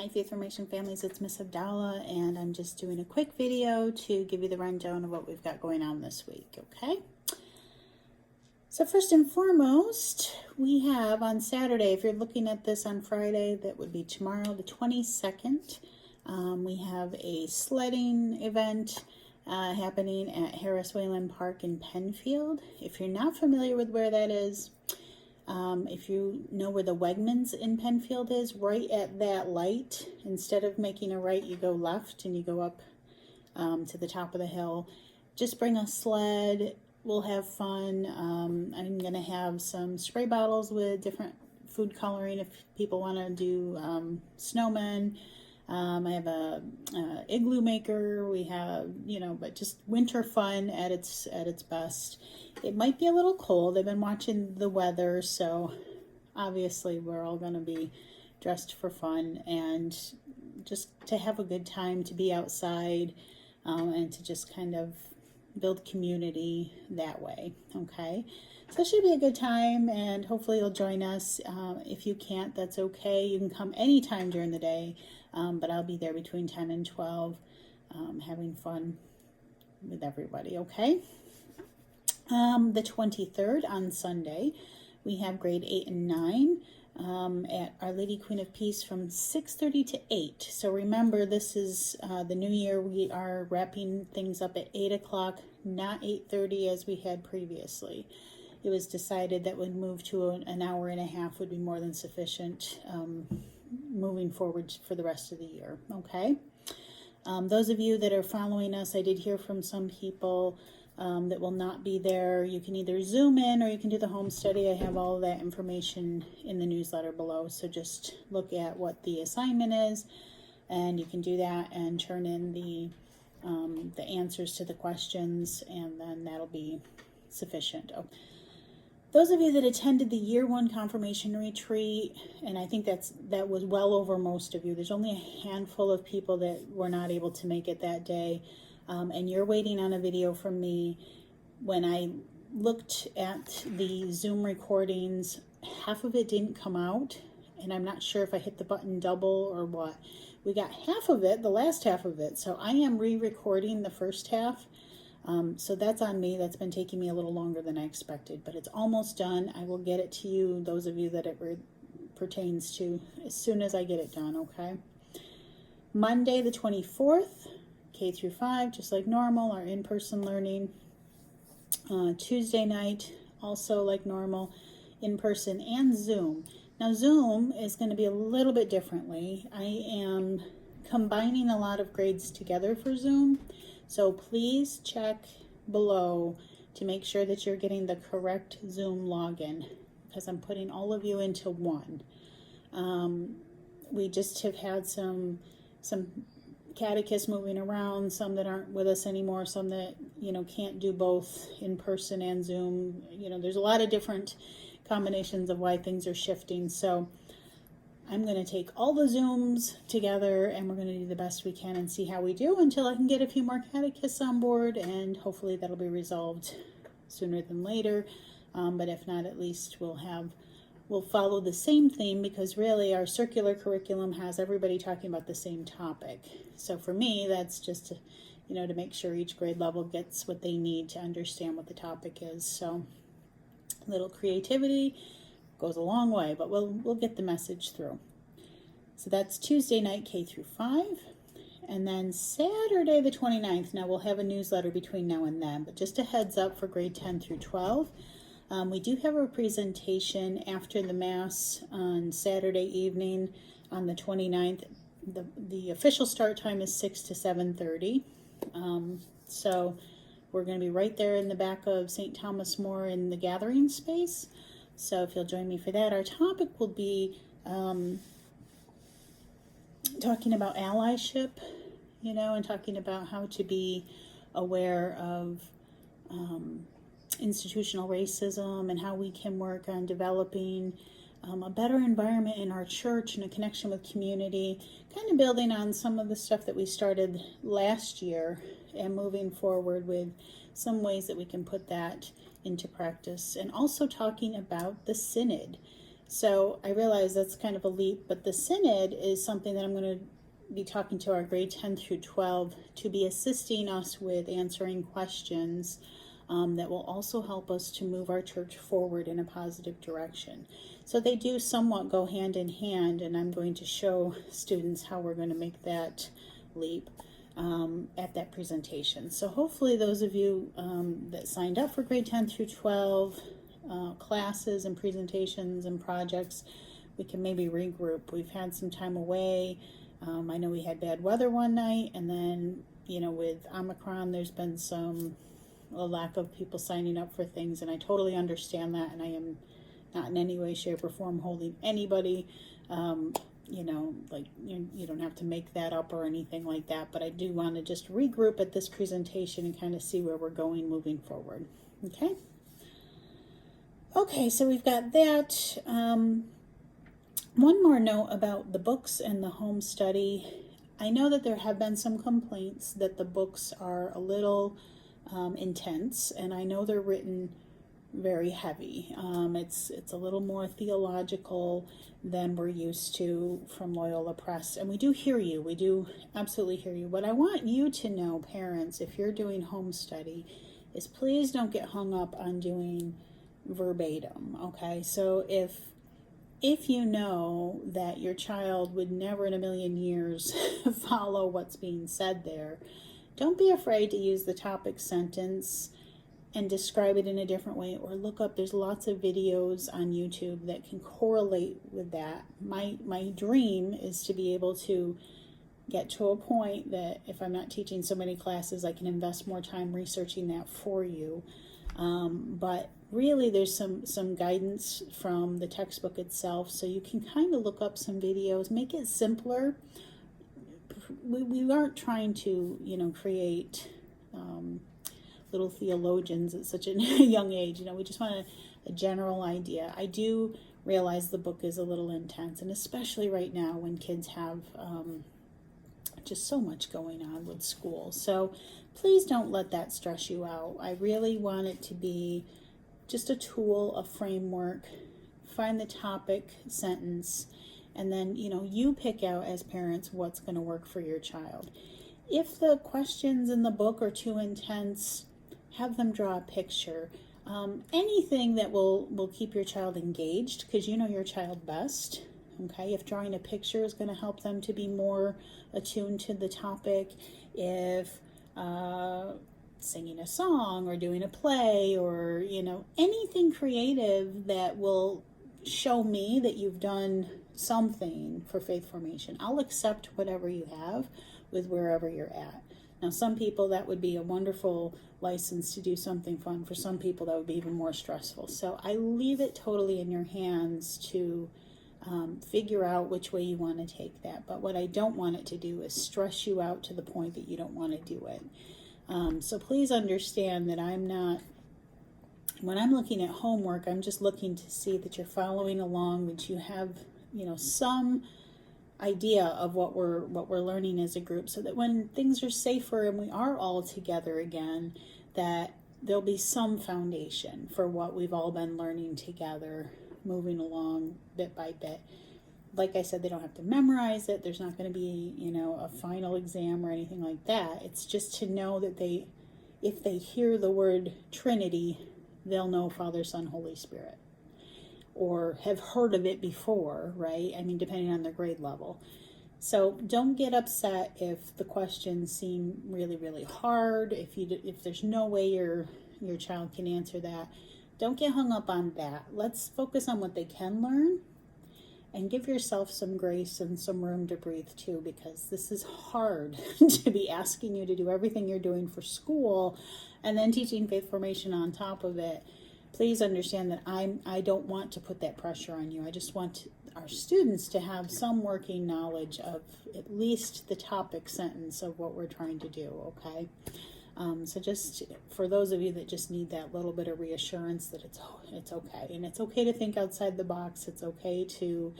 Hi Faith Formation families, it's Miss Abdallah, and I'm just doing a quick video to give you the rundown of what we've got going on this week, okay? So first and foremost, we have on Saturday, if you're looking at this on Friday, that would be tomorrow, the 22nd, we have a sledding event happening at Harris Wayland Park in Penfield. If you're not familiar with where that is, if you know where the Wegmans in Penfield is, right at that light, instead of making a right, you go left and you go up to the top of the hill. Just bring a sled. We'll have fun. I'm going to have some spray bottles with different food coloring if people want to do snowmen. I have a igloo maker. We have, but just winter fun at its best. It might be a little cold. I've been watching the weather, so obviously we're all going to be dressed for fun and just to have a good time, to be outside, and to just kind of build community that way. Okay, so it should be a good time, and hopefully you'll join us. If you can't, that's okay. You can come anytime during the day, but I'll be there between 10 and 12 having fun with everybody. Okay, the 23rd on Sunday, we have grade 8 and 9 at Our Lady Queen of Peace from 6:30 to 8. So remember, this is the new year. We are wrapping things up at 8 o'clock, not 8:30 as we had previously. It was decided that would move to an hour and a half would be more than sufficient moving forward for the rest of the year. Okay. Those of you that are following us, I did hear from some people that will not be there. You can either Zoom in or you can do the home study. I have all of that information in the newsletter below. So just look at what the assignment is, and you can do that and turn in the answers to the questions, and then that'll be sufficient. Okay. Those of you that attended the year 1 confirmation retreat, and I think that was well over most of you. There's only a handful of people that were not able to make it that day. And you're waiting on a video from me. When I looked at the Zoom recordings, half of it didn't come out, and I'm not sure if I hit the button double or what. We got half of it, the last half of it, so I am re-recording the first half. So that's on me. That's been taking me a little longer than I expected, but it's almost done. I will get it to you, those of you that it pertains to, as soon as I get it done, okay? Monday the 24th, K through 5, just like normal, our in-person learning. Tuesday night, also like normal, in-person and Zoom. Now Zoom is going to be a little bit differently. I am combining a lot of grades together for Zoom, so please check below to make sure that you're getting the correct Zoom login, because I'm putting all of you into one. We just have had some catechists moving around, some that aren't with us anymore, some that can't do both in person and Zoom. There's a lot of different combinations of why things are shifting. So I'm going to take all the Zooms together, and we're going to do the best we can and see how we do until I can get a few more catechists on board, and hopefully that'll be resolved sooner than later. But if not, at least we'll follow the same theme, because really our circular curriculum has everybody talking about the same topic. So for me, that's just to make sure each grade level gets what they need to understand what the topic is. So a little creativity goes a long way, but we'll get the message through. So that's Tuesday night, K through 5. And then Saturday the 29th, now we'll have a newsletter between now and then, but just a heads up for grade 10 through 12. We do have a presentation after the Mass on Saturday evening on the 29th. The official start time is 6 to 7:30. So we're going to be right there in the back of St. Thomas More in the gathering space. So if you'll join me for that, our topic will be talking about allyship, and talking about how to be aware of institutional racism and how we can work on developing a better environment in our church and a connection with community, kind of building on some of the stuff that we started last year and moving forward with some ways that we can put that into practice, and also talking about the synod. So I realize that's kind of a leap, but the Synod is something that I'm going to be talking to our grade 10 through 12 to be assisting us with answering questions that will also help us to move our church forward in a positive direction. So they do somewhat go hand in hand, and I'm going to show students how we're going to make that leap at that presentation. So hopefully those of you that signed up for grade 10 through 12 classes and presentations and projects, we can maybe regroup. We've had some time away. I know we had bad weather one night, and then, with Omicron, there's been a lack of people signing up for things, and I totally understand that, and I am not in any way, shape, or form holding anybody. You don't have to make that up or anything like that, but I do want to just regroup at this presentation and kind of see where we're going moving forward. Okay, so we've got that. One more note about the books and the home study. I know that there have been some complaints that the books are a little intense, and I know they're written very heavy. It's a little more theological than we're used to from Loyola Press, and we do hear you. We do absolutely hear you. What I want you to know, parents, if you're doing home study, is please don't get hung up on doing verbatim. Okay, so if you know that your child would never in a million years follow what's being said there, don't be afraid to use the topic sentence and describe it in a different way, or look up. There's lots of videos on YouTube that can correlate with that. My dream is to be able to get to a point that if I'm not teaching so many classes, I can invest more time researching that for you. But really there's some guidance from the textbook itself, so you can kind of look up some videos, make it simpler. We aren't trying to, create little theologians at such a young age. We just want a general idea. I do realize the book is a little intense, and especially right now when kids have just so much going on with school. So please don't let that stress you out. I really want it to be just a tool, a framework. Find the topic sentence, and then you pick out as parents what's going to work for your child. If the questions in the book are too intense, have them draw a picture. Anything that will keep your child engaged, because you know your child best. Okay, if drawing a picture is going to help them to be more attuned to the topic, if singing a song or doing a play, or anything creative that will show me that you've done something for faith formation, I'll accept whatever you have with wherever you're at. Now, some people that would be a wonderful license to do something fun. For some people that would be even more stressful. So I leave it totally in your hands to figure out which way you want to take that. But what I don't want it to do is stress you out to the point that you don't want to do it. So please understand that when I'm looking at homework, I'm just looking to see that you're following along, that you have, some idea of what we're learning as a group, so that when things are safer and we are all together again, that there'll be some foundation for what we've all been learning together, moving along bit by bit. Like I said, they don't have to memorize it. There's not going to be, a final exam or anything like that. It's just to know that if they hear the word Trinity, they'll know Father, Son, Holy Spirit, or have heard of it before, right? I mean, depending on their grade level. So don't get upset if the questions seem really, really hard. If there's no way your child can answer that, don't get hung up on that. Let's focus on what they can learn, and give yourself some grace and some room to breathe too, because this is hard to be asking you to do everything you're doing for school and then teaching faith formation on top of it. Please understand that I don't want to put that pressure on you. I just want our students to have some working knowledge of at least the topic sentence of what we're trying to do, okay? So just for those of you that just need that little bit of reassurance that it's okay. And it's okay to think outside the box. It's okay to,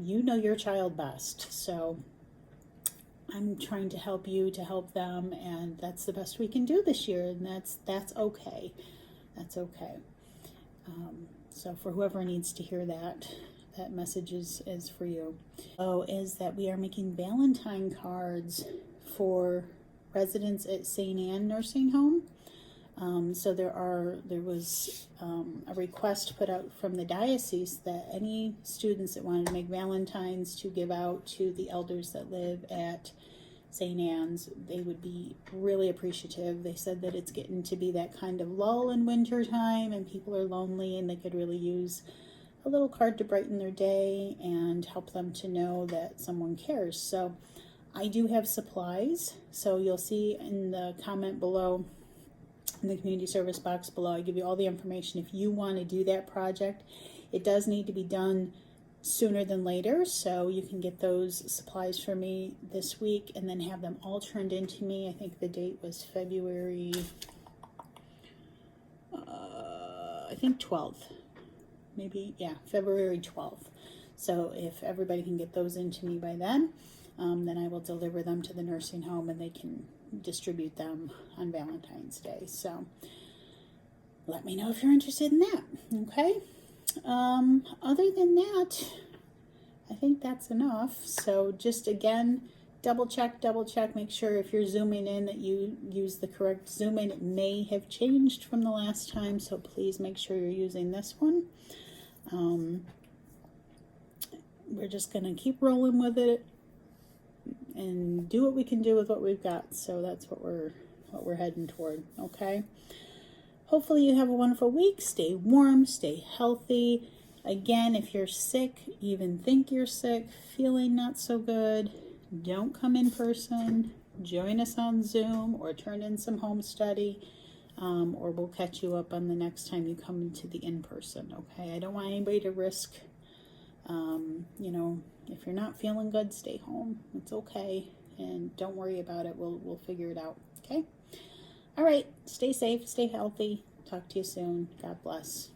your child best. So I'm trying to help you to help them, and that's the best we can do this year, and that's okay. That's okay. So for whoever needs to hear that, that message is for you. Oh, is that we are making Valentine cards for residents at St. Anne Nursing Home. So there was a request put out from the diocese that any students that wanted to make Valentines to give out to the elders that live at St. Anne's, they would be really appreciative. They said that it's getting to be that kind of lull in winter time and people are lonely and they could really use a little card to brighten their day and help them to know that someone cares. So I do have supplies. So you'll see in the comment below, in the community service box below, I give you all the information. If you want to do that project, it does need to be done sooner than later, so you can get those supplies for me this week and then have them all turned into me. I think the date was February, I think 12th, maybe, yeah, February 12th. So if everybody can get those into me by then I will deliver them to the nursing home and they can distribute them on Valentine's Day. So let me know if you're interested in that, okay? Other than that, I think that's enough. So just again, double check, make sure if you're zooming in that you use the correct zoom in. It may have changed from the last time, so please make sure you're using this one. We're just gonna keep rolling with it and do what we can do with what we've got. So that's what we're heading toward, okay? Hopefully you have a wonderful week. Stay warm, stay healthy. Again, if you're sick, even think you're sick, feeling not so good, don't come in person. Join us on Zoom or turn in some home study, or we'll catch you up on the next time you come into the in-person, okay? I don't want anybody to risk, if you're not feeling good, stay home. It's okay, and don't worry about it. We'll figure it out, okay? All right, stay safe, stay healthy. Talk to you soon. God bless.